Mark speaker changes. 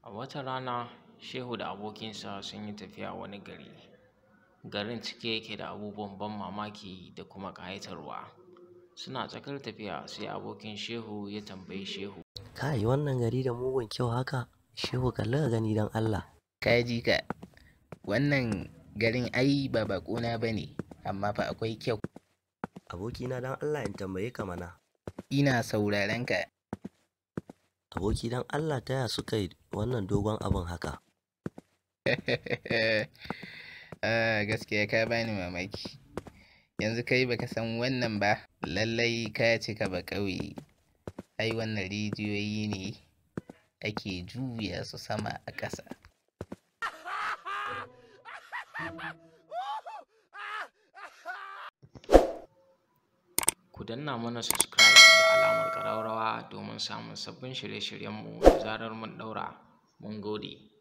Speaker 1: A wata rana, Shehu da abokinsa sun yi tafiya wani gari. Garin cike yake da abubuwan ban mamaki da kuma ƙayatarwa. Suna tsakar tafiya sai abokin Shehu ya tambayi Shehu.
Speaker 2: Kai, wannan gari da mugun kyau haka, Shehu kalli ka gani don Allah.
Speaker 3: Ka ji ka, wannan garin ai ba baƙona ba ne, amma fa akwai kyau.
Speaker 2: Abokina don Allah in tambaye ka mana.
Speaker 3: Ina sauraren ka.
Speaker 2: Aboki don Allah ta ya suka yi wannan dogon abin haka?
Speaker 3: Gaskiya ka bani mamaki. Yanzu kai baka san wannan ba, lallai ka cika ba ƙauye. Ai wannan rijiyoyi ne ake juya su sama a ƙasa.
Speaker 1: Ku danna mana subscribe da alamar ƙararrawa domin samun sabbin shirye-shiryenmu da zarar mun ɗaura. Mun gode.